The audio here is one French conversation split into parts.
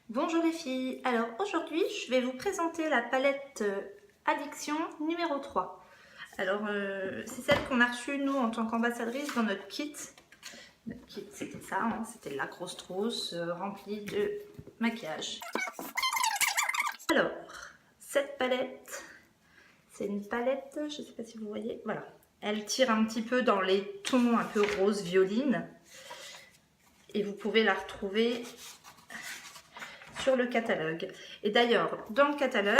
Bonjour les filles, alors aujourd'hui je vais vous présenter la palette Addiction numéro 3. Alors c'est celle qu'on a reçue nous en tant qu'ambassadrice dans notre kit. Notre kit c'était ça, hein, c'était la grosse trousse remplie de maquillage. Alors cette palette, c'est une palette, je ne sais pas si vous voyez, voilà. Elle tire un petit peu dans les tons un peu rose violine et vous pouvez la retrouver sur le catalogue. Et d'ailleurs, dans le catalogue,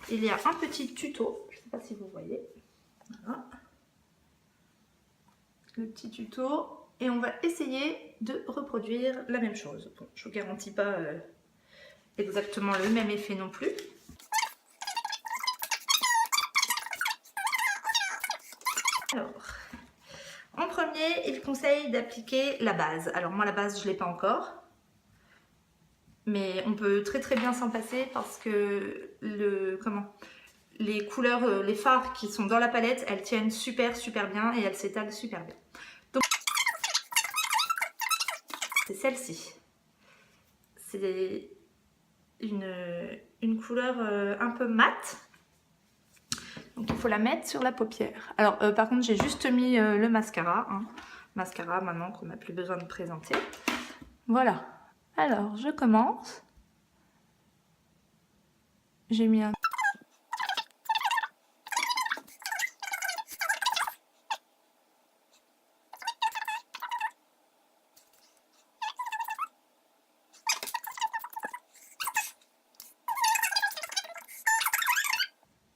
il y a un petit tuto. Je ne sais pas si vous voyez. Voilà. Le petit tuto. Et on va essayer de reproduire la même chose. Bon, je ne vous garantis pas exactement le même effet non plus. Alors, en premier, il conseille d'appliquer la base. Alors moi, la base, je ne l'ai pas encore. Mais on peut très bien s'en passer parce que les couleurs, les fards qui sont dans la palette, elles tiennent super bien et elles s'étalent super bien. Donc c'est celle-ci. C'est une couleur un peu mate. Donc il faut la mettre sur la paupière. Alors par contre j'ai juste mis le mascara. Hein. Mascara maintenant qu'on n'a plus besoin de présenter. Voilà. Alors je commence. J'ai mis un...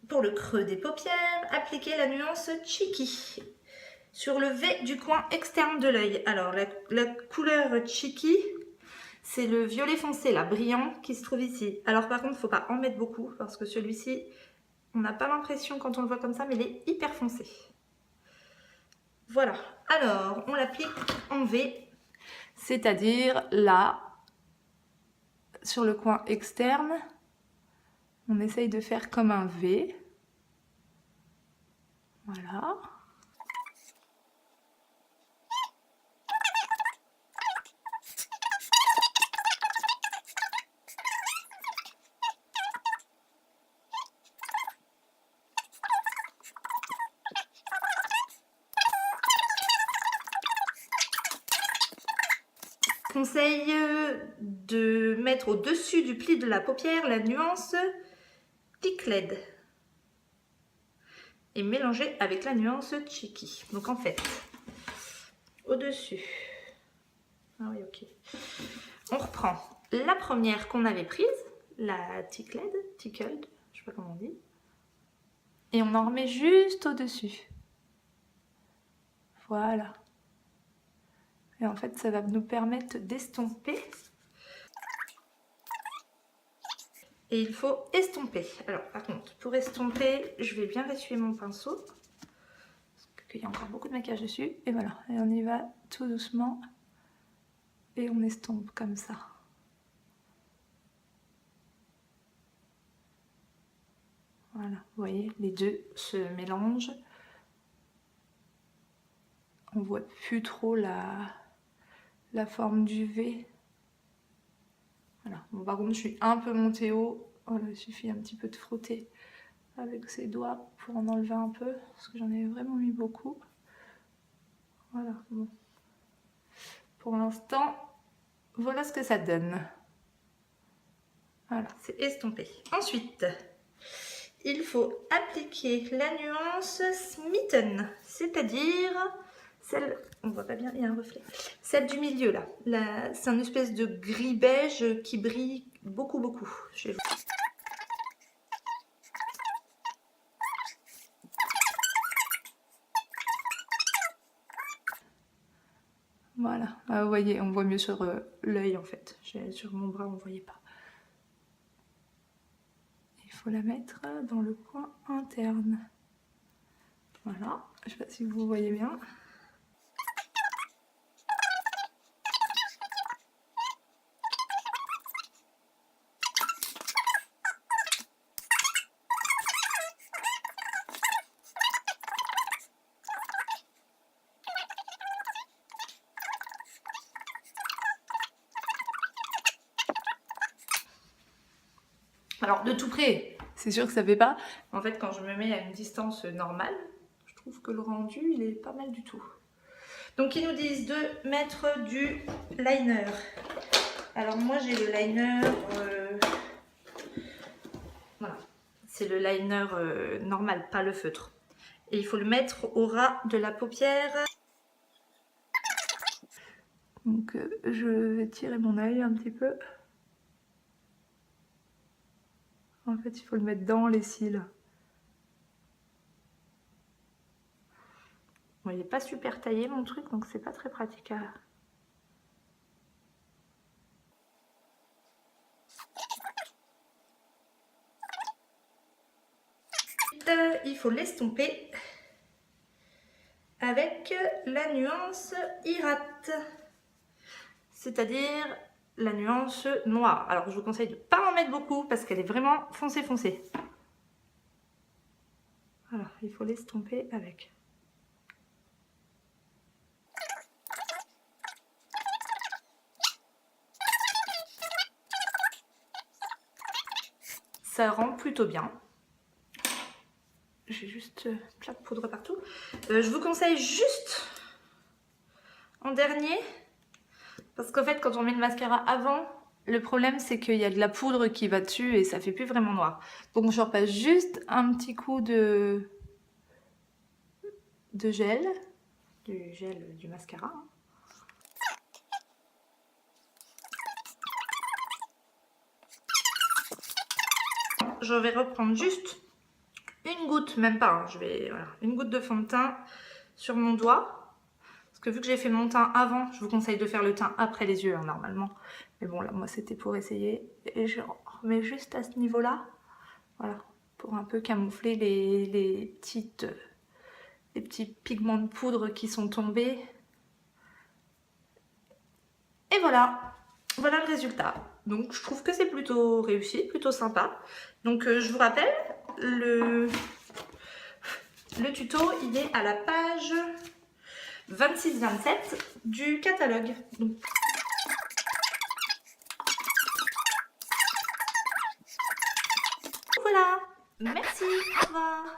Pour le creux des paupières, appliquez la nuance Cheeky sur le V du coin externe de l'œil. Alors la couleur Cheeky, c'est le violet foncé, là, brillant, qui se trouve ici. Alors par contre, il ne faut pas en mettre beaucoup, parce que celui-ci, on n'a pas l'impression quand on le voit comme ça, mais il est hyper foncé. Voilà, alors on l'applique en V, c'est-à-dire là, sur le coin externe, on essaye de faire comme un V. Voilà. Conseil de mettre au-dessus du pli de la paupière la nuance Thick LED et mélanger avec la nuance Cheeky. Donc en fait, au-dessus, ah oui ok, on reprend la première qu'on avait prise, la Thick LED, Tickled, je sais pas comment on dit, et on en remet juste au-dessus. Voilà. Et en fait, ça va nous permettre d'estomper. Et il faut estomper. Alors, par contre, pour estomper, je vais bien essuyer mon pinceau. Parce qu'il y a encore beaucoup de maquillage dessus. Et voilà. Et on y va tout doucement. Et on estompe comme ça. Voilà. Vous voyez, les deux se mélangent. On voit plus trop la forme du V. Voilà. Bon, par contre, je suis un peu montée haut. Voilà, il suffit un petit peu de frotter avec ses doigts pour en enlever un peu. Parce que j'en ai vraiment mis beaucoup. Voilà. Bon. Pour l'instant, voilà ce que ça donne. Voilà, c'est estompé. Ensuite, il faut appliquer la nuance Smitten, c'est-à-dire celle, on voit pas bien, il y a un reflet, celle du milieu là. C'est une espèce de gris beige qui brille beaucoup chez vous. Voilà, vous voyez, on voit mieux sur l'œil en fait. Sur mon bras, on ne voyait pas. Il faut la mettre dans le coin interne. Voilà, je ne sais pas si vous voyez bien. Alors de tout près, c'est sûr que ça fait pas. En fait, quand je me mets à une distance normale, je trouve que le rendu, il est pas mal du tout. Donc ils nous disent de mettre du liner. Alors moi j'ai le liner, voilà, c'est le liner normal, pas le feutre. Et il faut le mettre au ras de la paupière. Donc je vais tirer mon œil un petit peu. En fait il faut le mettre dans les cils. Bon, il n'est pas super taillé mon truc, donc c'est pas très pratique à... Il faut l'estomper avec la nuance Irate, c'est-à-dire la nuance noire. Alors je vous conseille de ne pas en mettre beaucoup parce qu'elle est vraiment foncée foncée. Voilà, il faut l'estomper avec. Ça rend plutôt bien. J'ai juste plein de poudre partout. Je vous conseille juste en dernier, parce qu'en fait quand on met le mascara avant, le problème c'est qu'il y a de la poudre qui va dessus et ça fait plus vraiment noir. Donc je repasse juste un petit coup de gel, du mascara. Je vais reprendre juste une goutte, même pas, hein, voilà, une goutte de fond de teint sur mon doigt. Parce que vu que j'ai fait mon teint avant, je vous conseille de faire le teint après les yeux, hein, normalement. Mais bon, là, moi, c'était pour essayer. Et je remets juste à ce niveau-là. Voilà, pour un peu camoufler les petits pigments de poudre qui sont tombés. Et voilà, voilà le résultat. Donc, je trouve que c'est plutôt réussi, plutôt sympa. Donc, je vous rappelle, le tuto, il est à la page 26-27 du catalogue. Donc, voilà, merci, au revoir.